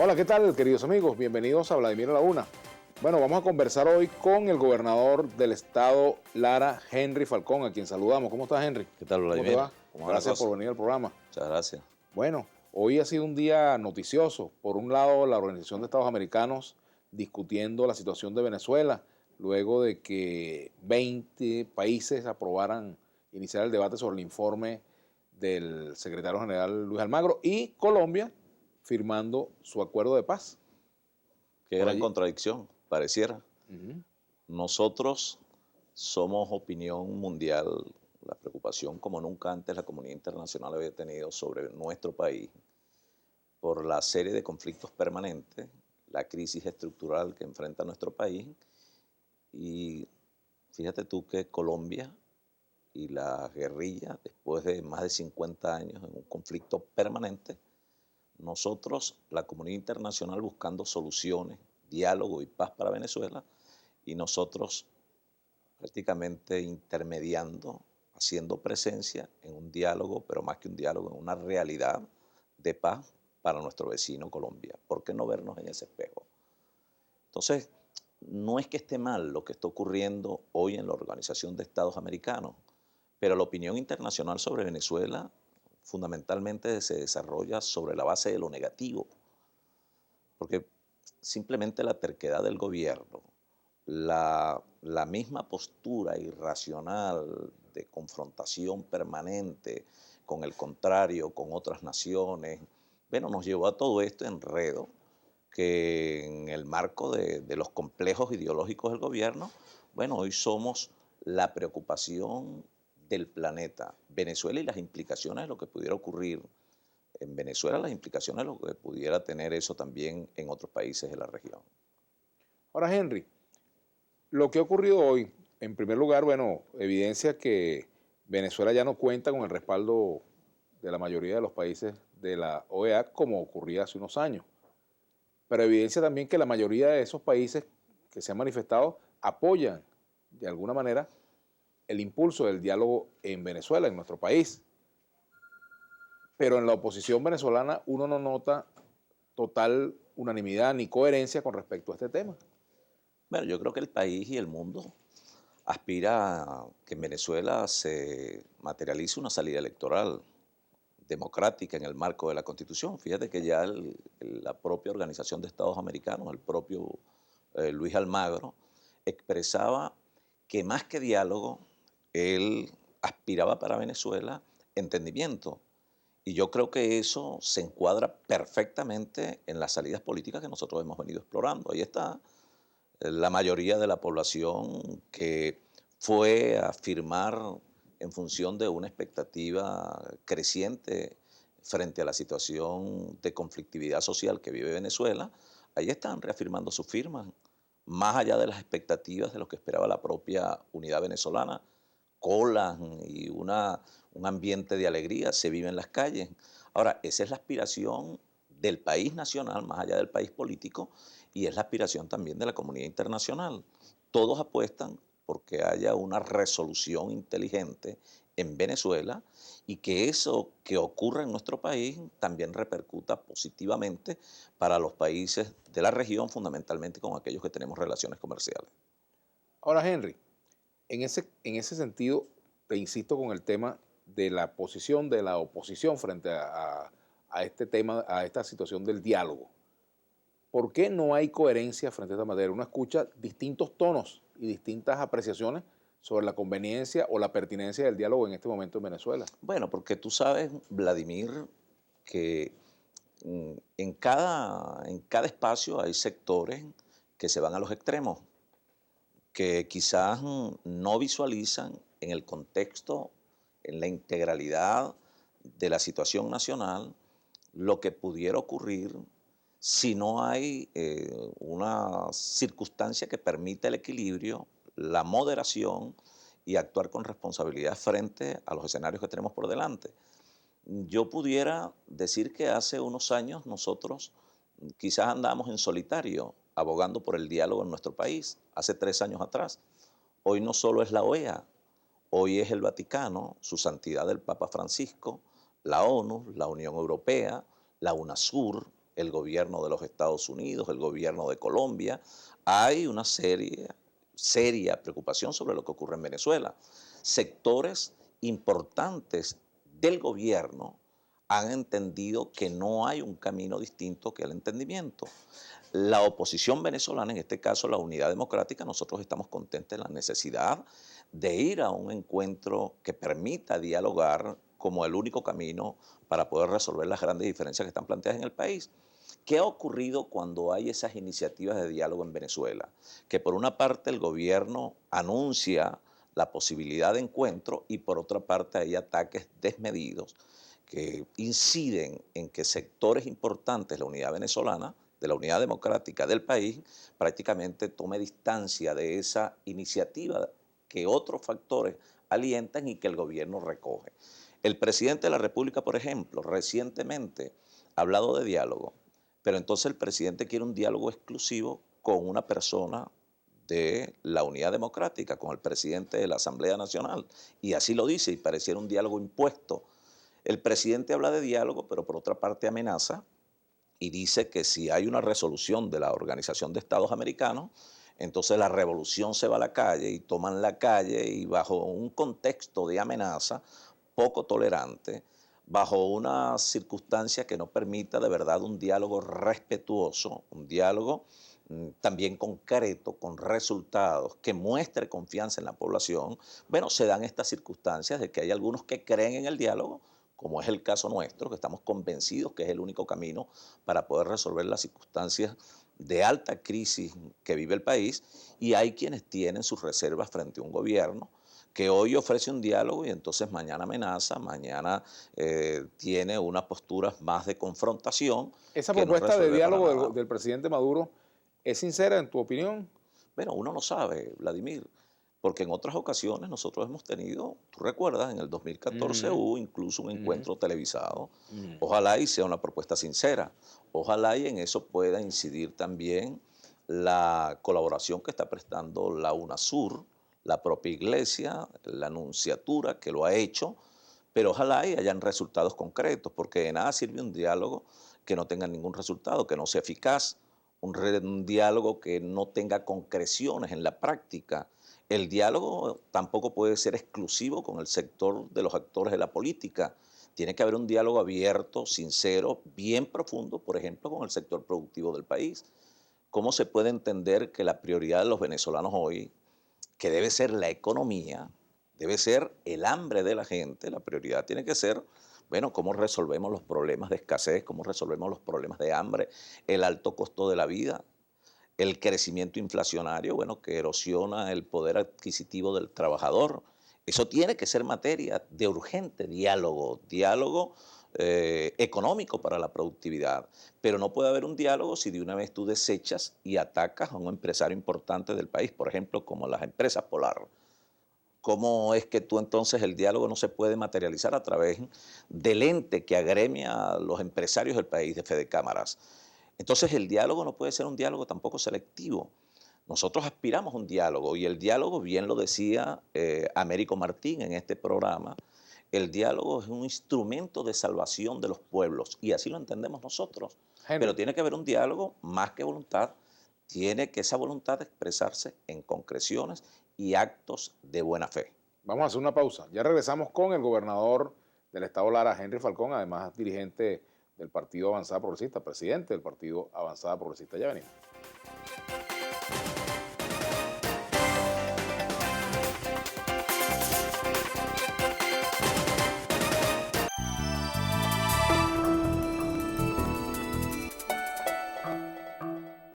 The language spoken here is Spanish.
Hola, ¿qué tal, queridos amigos? Bienvenidos a Vladimir a la Una. Bueno, vamos a conversar hoy con el gobernador del estado Lara, Henry Falcón, a quien saludamos. ¿Cómo estás, Henry? ¿Qué tal, ¿Cómo te Vladimir? va? ¿Cómo va la Gracias cosa? por venir al programa. Muchas gracias. Bueno, hoy ha sido un día noticioso. Por un lado, la Organización de Estados Americanos discutiendo la situación de Venezuela, luego de que 20 países aprobaran iniciar el debate sobre el informe del secretario general Luis Almagro, y Colombia firmando su acuerdo de paz. Qué Por gran allí. contradicción, pareciera. Ujú. Nosotros somos opinión mundial, la preocupación como nunca antes la comunidad internacional había tenido sobre nuestro país por la serie de conflictos permanentes, la crisis estructural que enfrenta nuestro país. Y fíjate tú que Colombia y la guerrilla, después de más de 50 años en un conflicto permanente, nosotros, la comunidad internacional, buscando soluciones, diálogo y paz para Venezuela, y nosotros prácticamente intermediando, haciendo presencia en un diálogo, pero más que un diálogo, en una realidad de paz para nuestro vecino Colombia. ¿Por qué no vernos en ese espejo? Entonces, no es que esté mal lo que está ocurriendo hoy en la Organización de Estados Americanos, pero la opinión internacional sobre Venezuela fundamentalmente se desarrolla sobre la base de lo negativo, porque simplemente la terquedad del gobierno, la misma postura irracional de confrontación permanente con el contrario, con otras naciones, bueno, nos llevó a todo este enredo que en el marco de los complejos ideológicos del gobierno, bueno, hoy somos la preocupación del planeta. Venezuela y las implicaciones de lo que pudiera ocurrir en Venezuela, las implicaciones de lo que pudiera tener eso también en otros países de la región. Ahora, Henry, lo que ha ocurrido hoy, en primer lugar, bueno, evidencia que Venezuela ya no cuenta con el respaldo de la mayoría de los países de la OEA como ocurría hace unos años. Pero evidencia también que la mayoría de esos países que se han manifestado apoyan de alguna manera el impulso del diálogo en Venezuela, en nuestro país. Pero en la oposición venezolana uno no nota total unanimidad ni coherencia con respecto a este tema. Bueno, yo creo que el país y el mundo aspira a que en Venezuela se materialice una salida electoral democrática en el marco de la Constitución. Fíjate que ya la propia Organización de Estados Americanos, el propio Luis Almagro, expresaba que más que diálogo, él aspiraba para Venezuela entendimiento. Y yo creo que eso se encuadra perfectamente en las salidas políticas que nosotros hemos venido explorando. Ahí está la mayoría de la población que fue a firmar en función de una expectativa creciente frente a la situación de conflictividad social que vive Venezuela, ahí están reafirmando sus firmas, más allá de las expectativas de lo que esperaba la propia unidad venezolana. Colas y un ambiente de alegría se vive en las calles. Ahora, esa es la aspiración del país nacional, más allá del país político, y es la aspiración también de la comunidad internacional. Todos apuestan porque haya una resolución inteligente en Venezuela y que eso que ocurra en nuestro país también repercuta positivamente para los países de la región, fundamentalmente con aquellos que tenemos relaciones comerciales. Ahora, Henry, en ese sentido, te insisto con el tema de la posición de la oposición frente a este tema, a esta situación del diálogo. ¿Por qué no hay coherencia frente a esta materia? Uno escucha distintos tonos y distintas apreciaciones sobre la conveniencia o la pertinencia del diálogo en este momento en Venezuela. Bueno, porque tú sabes, Vladimir, que en cada espacio hay sectores que se van a los extremos, que quizás no visualizan en el contexto, en la integralidad de la situación nacional, lo que pudiera ocurrir si no hay una circunstancia que permita el equilibrio, la moderación y actuar con responsabilidad frente a los escenarios que tenemos por delante. Yo pudiera decir que hace unos años nosotros quizás andábamos en solitario abogando por el diálogo en nuestro país, hace 3 años atrás. Hoy no solo es la OEA, hoy es el Vaticano, su santidad el Papa Francisco, la ONU, la Unión Europea, la UNASUR, el gobierno de los Estados Unidos, el gobierno de Colombia. Hay una seria preocupación sobre lo que ocurre en Venezuela. Sectores importantes del gobierno han entendido que no hay un camino distinto que el entendimiento. La oposición venezolana, en este caso la Unidad Democrática, nosotros estamos contentos en la necesidad de ir a un encuentro que permita dialogar como el único camino para poder resolver las grandes diferencias que están planteadas en el país. ¿Qué ha ocurrido cuando hay esas iniciativas de diálogo en Venezuela? Que por una parte el gobierno anuncia la posibilidad de encuentro y por otra parte hay ataques desmedidos que inciden en que sectores importantes de la unidad venezolana, de la unidad democrática del país, prácticamente tome distancia de esa iniciativa que otros factores alientan y que el gobierno recoge. El presidente de la República, por ejemplo, recientemente ha hablado de diálogo, pero entonces el presidente quiere un diálogo exclusivo con una persona de la Unidad Democrática, con el presidente de la Asamblea Nacional, y así lo dice, y pareciera un diálogo impuesto. El presidente habla de diálogo, pero por otra parte amenaza y dice que si hay una resolución de la Organización de Estados Americanos, entonces la revolución se va a la calle y toman la calle y bajo un contexto de amenaza poco tolerante, bajo una circunstancia que no permita de verdad un diálogo respetuoso, un diálogo también concreto, con resultados, que muestre confianza en la población, bueno, se dan estas circunstancias de que hay algunos que creen en el diálogo, como es el caso nuestro, que estamos convencidos que es el único camino para poder resolver las circunstancias de alta crisis que vive el país, y hay quienes tienen sus reservas frente a un gobierno que hoy ofrece un diálogo y entonces mañana amenaza, mañana tiene unas posturas más de confrontación ¿Esa que no propuesta de resuelve para diálogo nada. del presidente Maduro es sincera en tu opinión? Bueno, uno no sabe, Vladimir, porque en otras ocasiones nosotros hemos tenido, tú recuerdas, en el 2014 Ujú, hubo incluso un ujú, encuentro televisado. ujú. Ojalá y sea una propuesta sincera. Ojalá y en eso pueda incidir también la colaboración que está prestando la UNASUR, la propia iglesia, la nunciatura que lo ha hecho, pero ojalá y hayan resultados concretos, porque de nada sirve un diálogo que no tenga ningún resultado, que no sea eficaz, un diálogo que no tenga concreciones en la práctica. El diálogo tampoco puede ser exclusivo con el sector de los actores de la política. Tiene que haber un diálogo abierto, sincero, bien profundo, por ejemplo, con el sector productivo del país. ¿Cómo se puede entender que la prioridad de los venezolanos hoy, que debe ser la economía, debe ser el hambre de la gente? La prioridad tiene que ser, bueno, cómo resolvemos los problemas de escasez, cómo resolvemos los problemas de hambre, el alto costo de la vida, el crecimiento inflacionario, bueno, que erosiona el poder adquisitivo del trabajador. Eso tiene que ser materia de urgente diálogo, diálogo económico para la productividad. Pero no puede haber un diálogo si de una vez tú desechas y atacas a un empresario importante del país, por ejemplo, como las empresas Polar. ¿Cómo es que tú entonces el diálogo no se puede materializar a través del ente que agremia a los empresarios del país, de Fedecámaras? Entonces el diálogo no puede ser un diálogo tampoco selectivo. Nosotros aspiramos a un diálogo y el diálogo, bien lo decía Américo Martín en este programa, el diálogo es un instrumento de salvación de los pueblos y así lo entendemos nosotros. Pero Henry, tiene que haber un diálogo más que voluntad, tiene que esa voluntad expresarse en concreciones y actos de buena fe. vamos a hacer una pausa. Ya regresamos con el gobernador del estado Lara, Henry Falcón, además dirigente del Partido Avanzada Progresista, presidente del Partido Avanzada Progresista. Ya venimos.